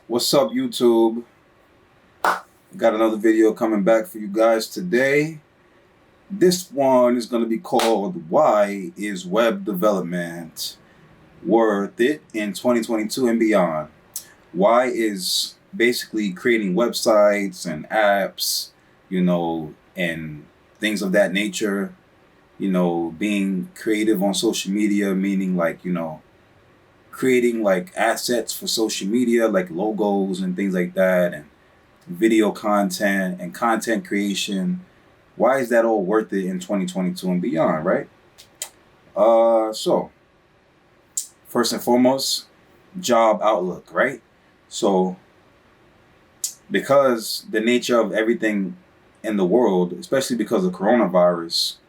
What's up, YouTube? Got another video coming back for you guys today. This one is going to be called Why is Web Development Worth It in 2022 and Beyond? Why is basically creating websites and apps, and things of that nature, being creative on social media, meaning creating like assets for social media, like logos and things like that, and video content and content creation. Why is that all worth it in 2022 and beyond, right? So first and foremost, job outlook, right? So because the nature of everything in the world, especially because of coronavirus,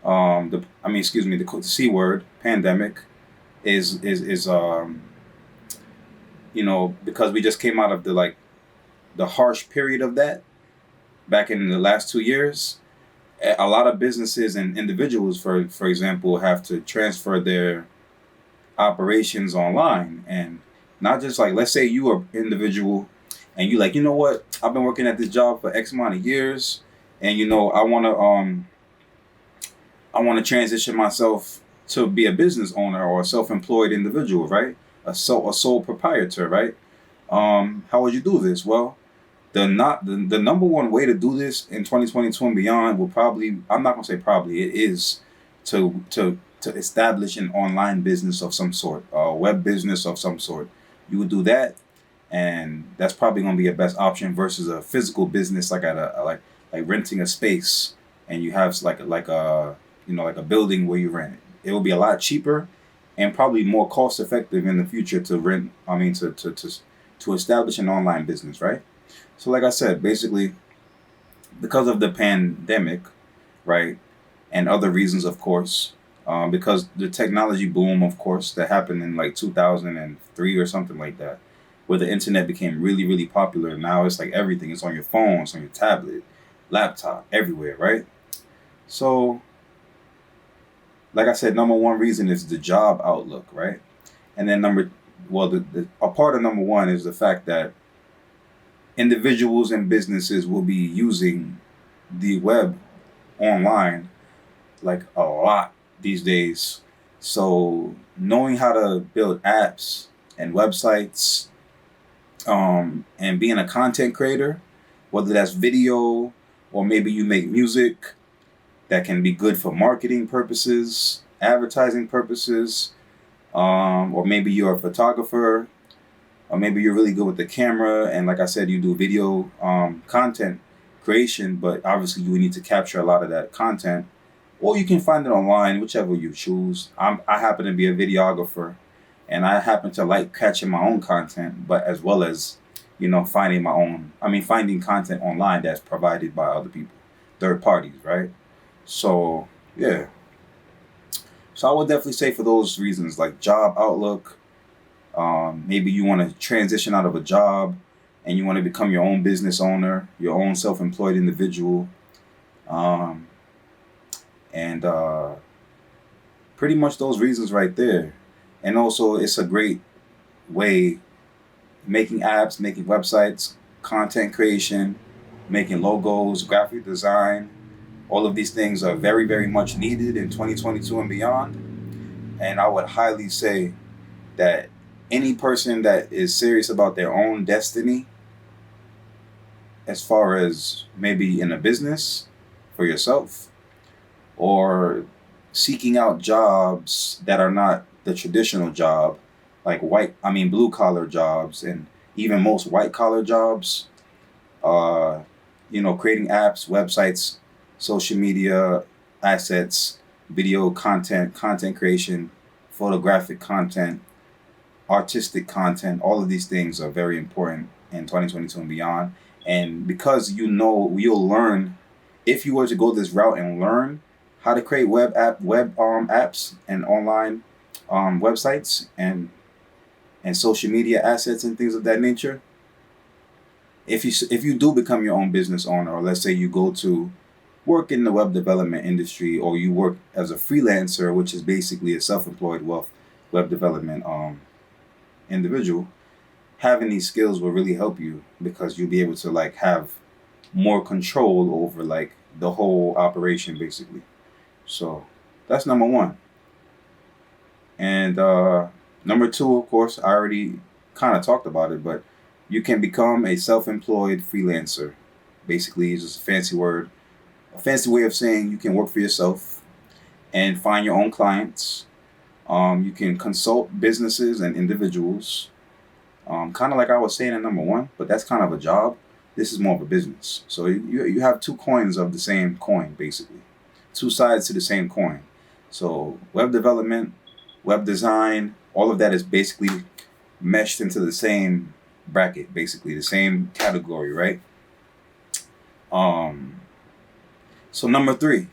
the C word, pandemic, is because we just came out of the harsh period of that back in the last 2 years. A lot of businesses and individuals, for example, have to transfer their operations online, and not just like, let's say you are an individual and you like, you know what, I've been working at this job for X amount of years, and I want to transition myself to be a business owner or a self-employed individual, right? A sole proprietor, right? How would you do this? Well, the number one way to do this in 2022 and beyond will probably, I'm not gonna say probably, it is to establish an online business of some sort, a web business of some sort. You would do that, and that's probably gonna be a best option versus a physical business like like renting a space, and you have like a building where you rent it. It will be a lot cheaper and probably more cost effective in the future to rent. To establish an online business, right? So like I said, basically, because of the pandemic, right, and other reasons, of course, because the technology boom, of course, that happened in like 2003 or something like that, where the internet became really, really popular. Now it's like everything. It's on your phone, it's on your tablet, laptop, everywhere, right? So, like I said, number one reason is the job outlook, right? And then a part of number one is the fact that individuals and businesses will be using the web online like a lot these days. So knowing how to build apps and websites, and being a content creator, whether that's video or maybe you make music that can be good for marketing purposes, advertising purposes, or maybe you're a photographer, or maybe you're really good with the camera, and like I said, you do video content creation, but obviously you would need to capture a lot of that content, or you can find it online, whichever you choose. I happen to be a videographer, and I happen to like catching my own content, but as well as finding content online that's provided by other people, third parties, right? So yeah. So I would definitely say for those reasons, like job outlook, maybe you want to transition out of a job and you want to become your own business owner, your own self-employed individual, and pretty much those reasons right there. And also, it's a great way, making apps, making websites, content creation, making logos, graphic design. All of these things are very, very much needed in 2022 and beyond. And I would highly say that any person that is serious about their own destiny, as far as maybe in a business for yourself, or seeking out jobs that are not the traditional job, like blue collar jobs, and even most white collar jobs, creating apps, websites, social media assets, video content, content creation, photographic content, artistic content. All of these things are very important in 2022 and beyond. And because you'll learn, if you were to go this route and learn how to create web apps and online websites and social media assets and things of that nature. If you do become your own business owner, or let's say you go to work in the web development industry, or you work as a freelancer, which is basically a self-employed web development individual, having these skills will really help you because you'll be able to like have more control over like the whole operation basically. So that's number one. And number two, of course, I already kind of talked about it, but you can become a self-employed freelancer. Basically, it's just a fancy word, a fancy way of saying you can work for yourself and find your own clients. You can consult businesses and individuals, kind of like I was saying in number one, but that's kind of a job. This is more of a business. So you have two coins of the same coin, basically. Two sides to the same coin. So web development, web design, all of that is basically meshed into the same bracket, basically the same category, right? So number three,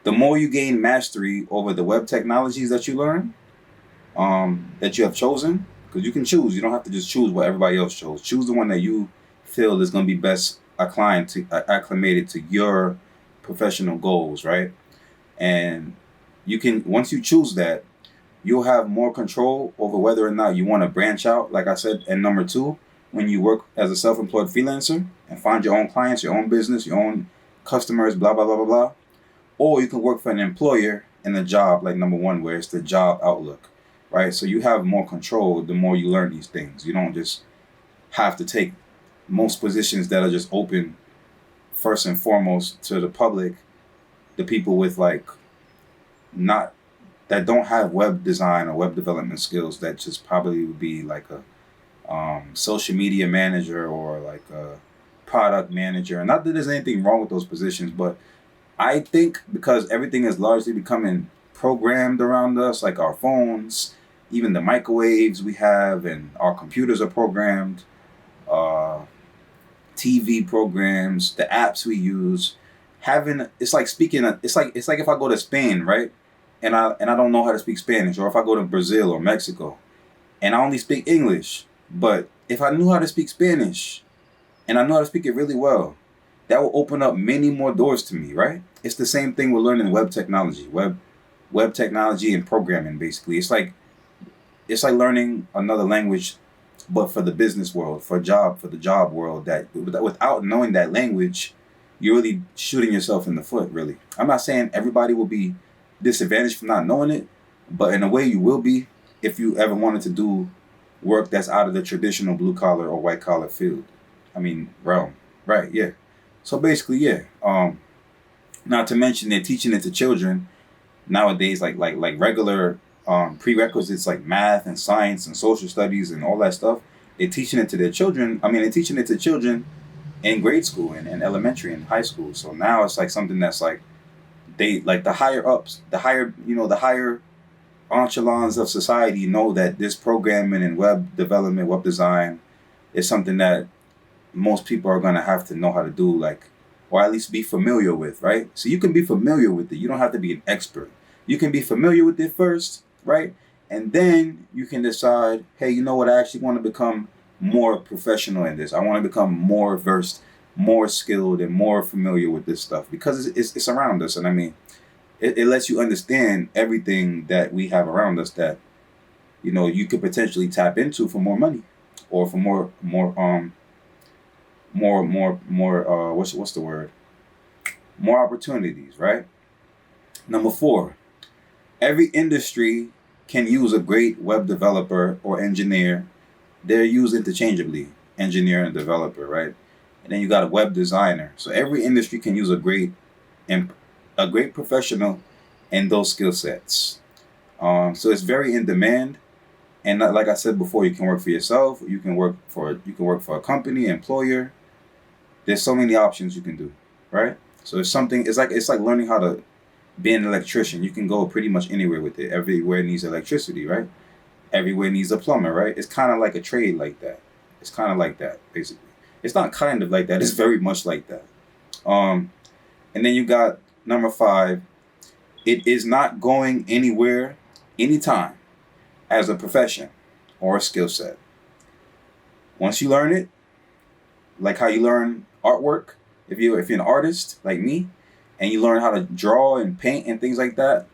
the more you gain mastery over the web technologies that you learn, that you have chosen, because you can choose. You don't have to just choose what everybody else chose. Choose the one that you feel is going to be best acclimated to your professional goals, right? And you can, once you choose that, you'll have more control over whether or not you want to branch out, like I said in number two, when you work as a self-employed freelancer and find your own clients, your own business, your own customers, blah, blah, blah, blah, blah. Or you can work for an employer in a job like number one, where it's the job outlook, right? So you have more control the more you learn these things. You don't just have to take most positions that are just open first and foremost to the public, the people with like not, that don't have web design or web development skills, that just probably would be like a social media manager or like a product manager. And not that there's anything wrong with those positions, but I think because everything is largely becoming programmed around us, like our phones, even the microwaves we have, and our computers are programmed, TV programs, the apps we use, it's like if I go to Spain, right? And I don't know how to speak Spanish, or if I go to Brazil or Mexico and I only speak English, but if I knew how to speak Spanish and I know how to speak it really well, that will open up many more doors to me, right? It's the same thing with learning web technology, web technology and programming. Basically, it's like learning another language, but for the business world, for the job world. That without knowing that language, you're really shooting yourself in the foot. Really, I'm not saying everybody will be disadvantaged from not knowing it, but in a way you will be if you ever wanted to do work that's out of the traditional blue collar or white collar field. I mean, realm, right? Yeah. So basically, yeah. Not to mention they're teaching it to children nowadays, like regular prerequisites like math and science and social studies and all that stuff. They're teaching it to their children. I mean, they're teaching it to children in grade school and elementary and high school. So now it's like something that's like they like the higher ups, the higher echelons of society know that this programming and web development, web design is something that most people are going to have to know how to do, like, or at least be familiar with, right? So you can be familiar with it. You don't have to be an expert. You can be familiar with it first, right? And then you can decide, hey, you know what? I actually want to become more professional in this. I want to become more versed, more skilled, and more familiar with this stuff because it's around us. And I mean, it lets you understand everything that we have around us that, you know, you could potentially tap into for more money or for more what's the word? More opportunities, right? Number 4, every industry can use a great web developer or engineer. They're used interchangeably, engineer and developer, right? And then you got a web designer. So every industry can use a great professional in those skill sets. So it's very in demand. And like I said before, you can work for yourself. You can work for a company, employer. There's so many options you can do, right? So it's like learning how to be an electrician. You can go pretty much anywhere with it. Everywhere needs electricity, right? Everywhere needs a plumber, right? It's kind of like a trade like that. It's kind of like that, basically. It's not kind of like that. It's very much like that. And then you got number 5. It is not going anywhere, anytime, as a profession or a skill set. Once you learn it, like how you learn artwork, if you're an artist like me, and you learn how to draw and paint and things like that,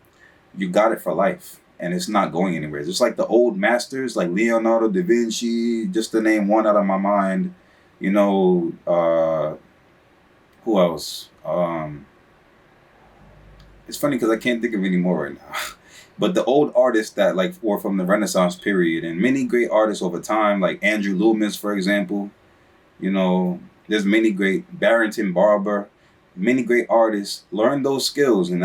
you got it for life. and it's not going anywhere. Just like the old masters, like Leonardo da Vinci, just to name one out of my mind. You know, who else? It's funny because I can't think of any more right now. But the old artists that like were from the Renaissance period, and many great artists over time, like Andrew Loomis, for example. You know, there's many great Barrington Barber, many great artists learned those skills, and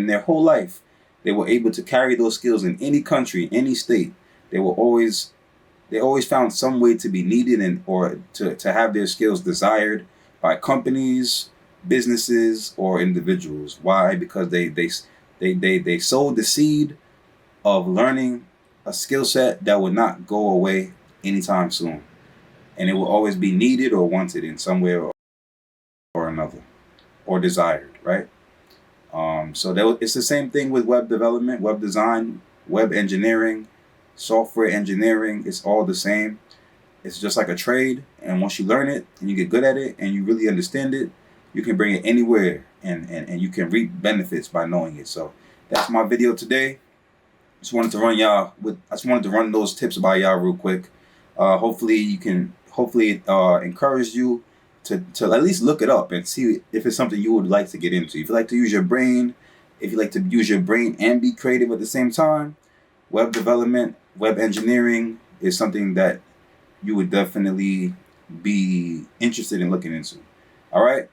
their whole life they were able to carry those skills in any country, any state. They were always they always found some way to be needed and or to have their skills desired by companies, businesses, or individuals. Why? Because they sowed the seed of learning a skill set that would not go away anytime soon, and it will always be needed or wanted in some way or another, or desired, right? It's the same thing with web development, web design, web engineering, software engineering. It's all the same. It's just like a trade, and once you learn it and you get good at it and you really understand it, you can bring it anywhere, and you can reap benefits by knowing it. So that's my video today. I just wanted to run those tips by y'all real quick. Hopefully it encourage you to at least look it up and see if it's something you would like to get into. If you like to use your brain, if you like to use your brain and be creative at the same time, web development, web engineering is something that you would definitely be interested in looking into. All right.